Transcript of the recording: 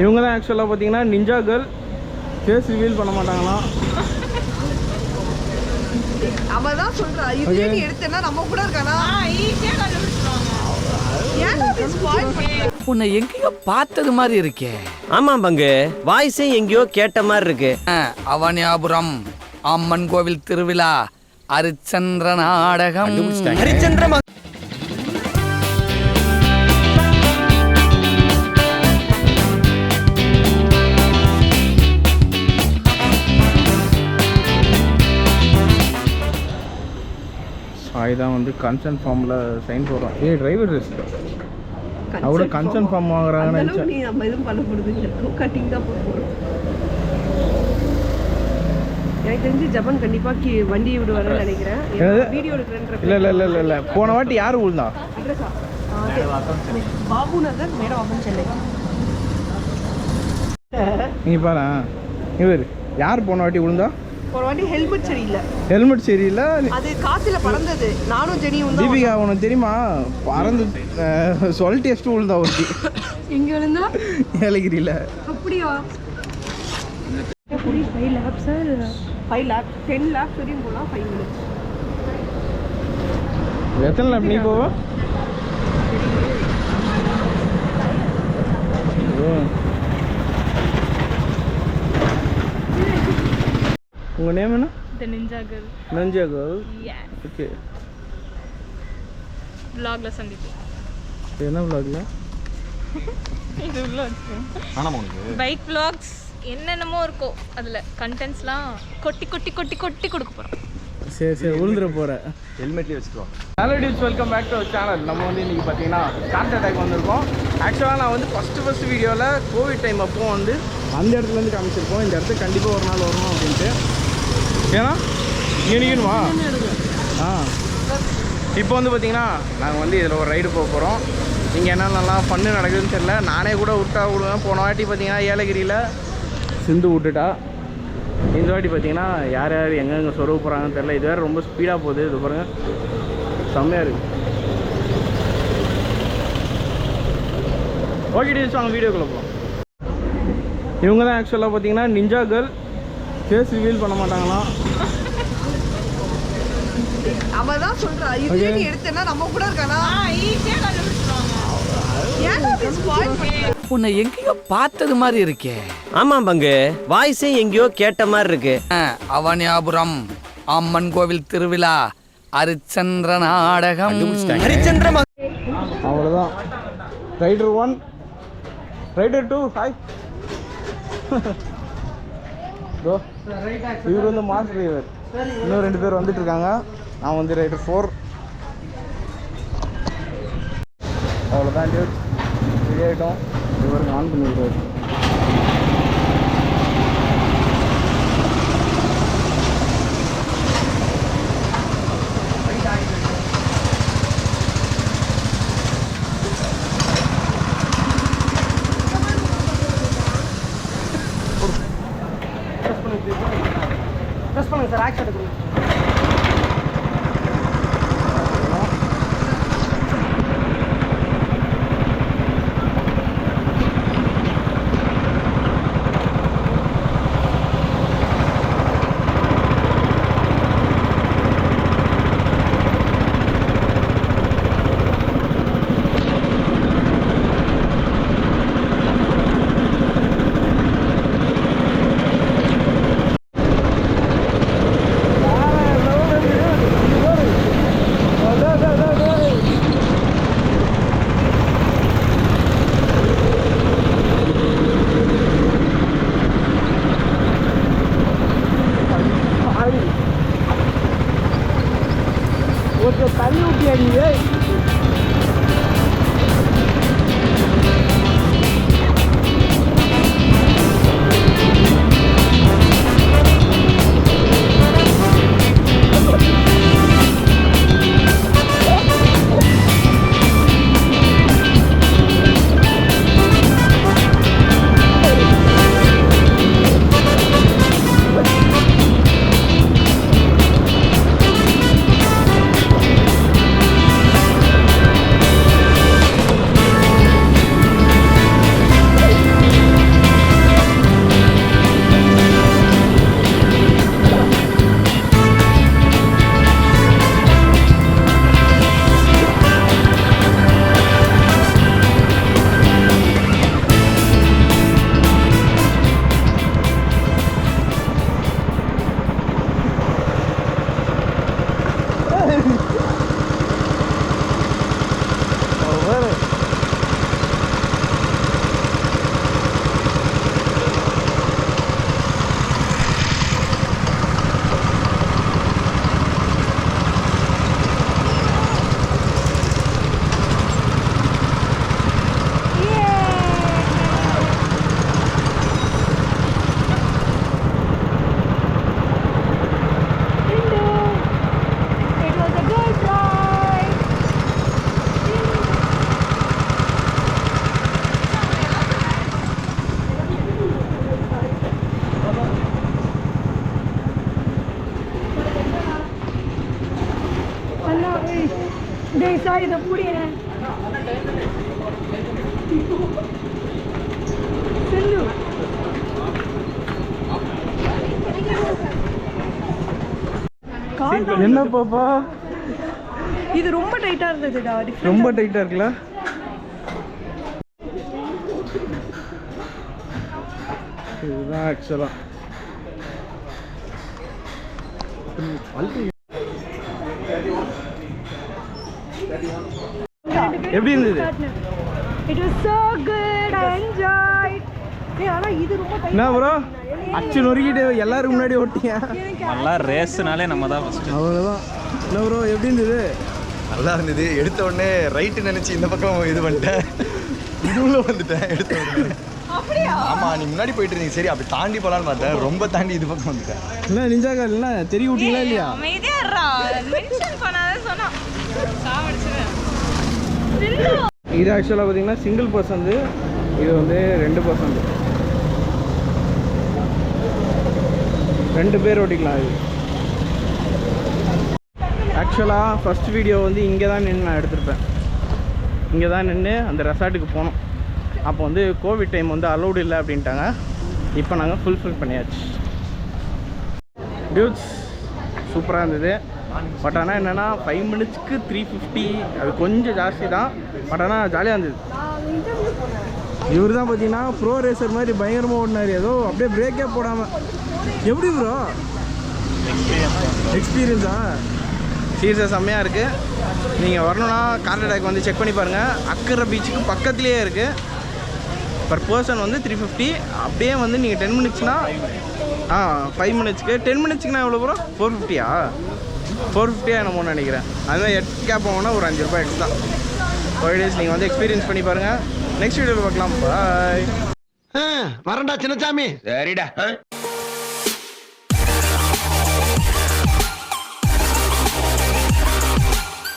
இவங்க தான் ஆக்சுவலாக பார்த்தீங்கன்னா நிஞ்சா கேர்ள். ஃபேஸ் ரிவீல் பண்ண மாட்டாங்களாம். அவன் தான் சொல்றா இதே நீ எடுத்தேன்னா நம்ம கூட இருக்கானா ஈஸியா கண்டுபிடிச்சிடுவாங்க. ஏன்னா நீ ஸ்பாயில் பண்ணி உன்னை எங்கேயோ பார்த்தது மாதிரி இருக்கே. ஆமா பங்கு, வாய்ஸே எங்கேயோ கேட்ட மாதிரி இருக்கு. அவனியாபுரம் அம்மன் கோவில் திருவிழா அரிச்சந்திர நாடகம். ஹரிச்சந்திர சாய் தான் வந்து கன்சர்ன் ஃபார்மில் சைன் போடுறோம். டிரைவர் ரிஸ்க் அவட கன்சர்ன் ஃபார்ம் வாங்குறாங்கன்னு நினச்சேன். நீ நம்ம எதுவும் பண்ண போகிறது கட்டிங் தான் போக போகிறோம். எனக்கு தெரிஞ்சு ஜபன் கண்டிப்பாக வண்டியை விடுவாருன்னு நினைக்கிறேன். வீடியோ எடுக்கிறேன். இல்லை போன வாட்டி யார் விழுந்தா? பாபு நகர் மேடவாக்கம் சென்னை. நீ பாரு இவர் யார் போன வாட்டி விழுந்தா? ஒரு வாட்டி ஹெல்மெட் சரியில்லை. ஹெல்மெட் சரியில்லை, அது காத்துல பறந்தது. நானும் ஜெனியும் தீபிகா உனக்கு தெரியுமா? பறந்து சொல் டெஸ்ட் விழுந்தா ஒருத்தி. இங்க விழுந்தா ஏலகிரியில். அப்படியா? 5 laps 5 laps 10 laps வரையும் போகலாம். 5 minutes. எத்தனை லேப் நீ போவ? உங்கள் நேம் என்ன? The Ninja Girl. Ninja Girl? Yeah. Okay. Vlogல சந்திப்போம். என்ன vlogல? இது vlog. ஆனாமா உனக்கு? பைக் vlogs என்னென்னமோ இருக்கோ அதில் கண்டென்ட்ஸ்லாம் கொட்டி கொட்டி கொட்டி கொட்டி கொடுக்க போகிறோம். சரி உழுந்துட போகிறேன். ஹெல்மெட்லேயே வச்சுக்கோ. Hello dudes, welcome back to our channel. நம்ம வந்து இன்றைக்கி பார்த்தீங்கன்னா ஹார்ட் அட்டாக் வந்திருக்கோம். ஆக்சுவலாக நான் வந்து ஃபஸ்ட்டு வீடியோவில் கோவிட் டைம் அப்போ வந்து அந்த இடத்துலேருந்து காமிச்சிருப்போம். இந்த இடத்துக்கு கண்டிப்பாக ஒரு நாள் வரணும் அப்படின்ட்டு. ஏன்னா நினைக்கணுமா? இப்போ வந்து பார்த்தீங்கன்னா நாங்கள் வந்து இதில் ஒரு ரைடு போக போகிறோம். இங்கே என்ன நல்லா ஃபன்னு நடக்குதுன்னு தெரியல. நானே கூட விடுவேன். போன வாட்டி பார்த்தீங்கன்னா ஏலகிரியில் சிந்து விட்டுட்டா. இந்த வாட்டி பார்த்தீங்கன்னா யார் எங்கெங்கே சொருக போகிறாங்கன்னு தெரியல. இது வேறு ரொம்ப ஸ்பீடாக போகுது. இது பாருங்கள், செம்மையாக இருக்குது. ஓகே டீல்ஸ், வாங்க வீடியோக்குள்ளே போகிறோம். இவங்க தான் ஆக்சுவலாக பார்த்தீங்கன்னா நிஞ்சா கேர்ள். ஃபேஸ் ரிவீல் பண்ண மாட்டாங்களாம். அவன் தான் சொல்றா இதே நீ எடுத்தேன்னா நம்ம கூட இருக்கானா ஈஸியா கண்டுபிடிச்சிடுவாங்க. ஏன்னா நீ ஸ்பாயில் பண்ணி உன்னை எங்கேயோ பார்த்தது மாதிரி இருக்கே. ஆமா பங்கு, வாய்ஸே எங்கேயோ கேட்ட மாதிரி இருக்கு. அவனியாபுரம் அம்மன் கோவில் திருவிழா அரிச்சந்திர நாடகம். ஹரிச்சந்திர அவ்வளோதான். Rider 1, rider 2, hi. இவர் வந்து மாஸ் டிரைவர். இன்னும் 2 பேர் வந்துட்டு இருக்காங்க. நான் வந்து ரைடர் 4. அவ்வளோதான் டியூட், ரெடி ஆகிட்டோம். இவருக்கு ஆன் பண்ணிவிடுவார். ப்ரெஸ் பண்ணுங்க சார், ஆக்ஷன் எடுக்கணும். இதை புடி என்ன பாப்பா இது ரொம்ப டைட்டா இருந்ததுடா. ரொம்ப டைட்டா இருக்குல்ல. இதுதான் ஆக்சுவலா எப்படி இருந்தது? It was so good. I enjoyed. ஆனா இது ரொம்ப டைட்டா. என்ன ப்ரோ அச்சு நொறுக்கிட்டு எல்லாரும் முன்னாடி ஓட்டியா? நல்லா ரேஸ்னாலே நம்ம தான் ஃபர்ஸ்ட். அவ்வளோதான். என்ன ப்ரோ எப்படி இருந்தது? நல்லா இருந்தது. எடுத்த உடனே ரைட்டு நினச்சி இந்த பக்கம் இது பண்ணிட்டேன், இதுவுள்ள வந்துட்டேன் எடுத்த உடனே. ஆமாம், நீ முன்னாடி போயிட்டு இருந்தீங்க, சரி அப்படி தாண்டி போகலான்னு பார்த்தேன், ரொம்ப தாண்டி இது பக்கம் வந்துட்டேன். என்ன நிஞ்சாக்கால் என்ன தெரிய விட்டீங்களா இல்லையா? அமைதியா இருடா. மென்ஷன் பண்ணாத சொன்னா சாவடிச்சுவேன். இது ஆக்சுவலாக பார்த்தீங்கன்னா சிங்கிள் பர்சன், இது வந்து 2%. 2 பேர் ஓட்டிக்கலாம். இது ஆக்சுவலாக ஃபஸ்ட் வீடியோ வந்து இங்கே தான் நின்று நான் எடுத்திருப்பேன். இங்கே தான் நின்று அந்த ரெசார்ட்டுக்கு போனோம். அப்போ வந்து கோவிட் டைம் வந்து அலௌடு இல்லை அப்படின்ட்டாங்க. இப்போ நாங்கள் ஃபுல்ஃபில் பண்ணியாச்சு. டியூட்ஸ் சூப்பராக இருந்தது. பட் ஆனால் என்னென்னா 5 மினிட்ஸ்க்கு 350, அது கொஞ்சம் ஜாஸ்தி தான். பட் ஆனால் ஜாலியாக இருந்தது. இவர் தான் பார்த்தீங்கன்னா ப்ரோ ரேசர் மாதிரி பயங்கரமாக ஓடினார், ஏதோ அப்படியே பிரேக்கே போடாமல். எப்படி ப்ரோ எக்ஸ்பீரியன்ஸா? சீரியஸாக செம்மையாக இருக்குது. நீங்கள் வரணுன்னா கார்டேக் வந்து செக் பண்ணி பாருங்கள். அக்கரை பீச்சுக்கு பக்கத்துலேயே இருக்குது. பர் பர்சன் வந்து 350. அப்படியே வந்து நீங்கள் 10 மினிட்ஸ்னா 5 மினிட்ஸ்க்கு 10 மினிட்ஸ்க்குனா எவ்வளோ ப்ரோ? 450யா? 450 என்னமோ நினைக்கிறேன். அதுமாதிரி 8 கேப் போகணுன்னா ஒரு 5 ரூபாய் எக்ஸ்ட்ரா. 5 டேஸ் நீங்கள் வந்து எக்ஸ்பீரியன்ஸ் பண்ணி பாருங்கள். நெக்ஸ்ட் வீடியோவில் பார்க்கலாம். பாய். வரண்டா சின்னசாமி. சரிடா.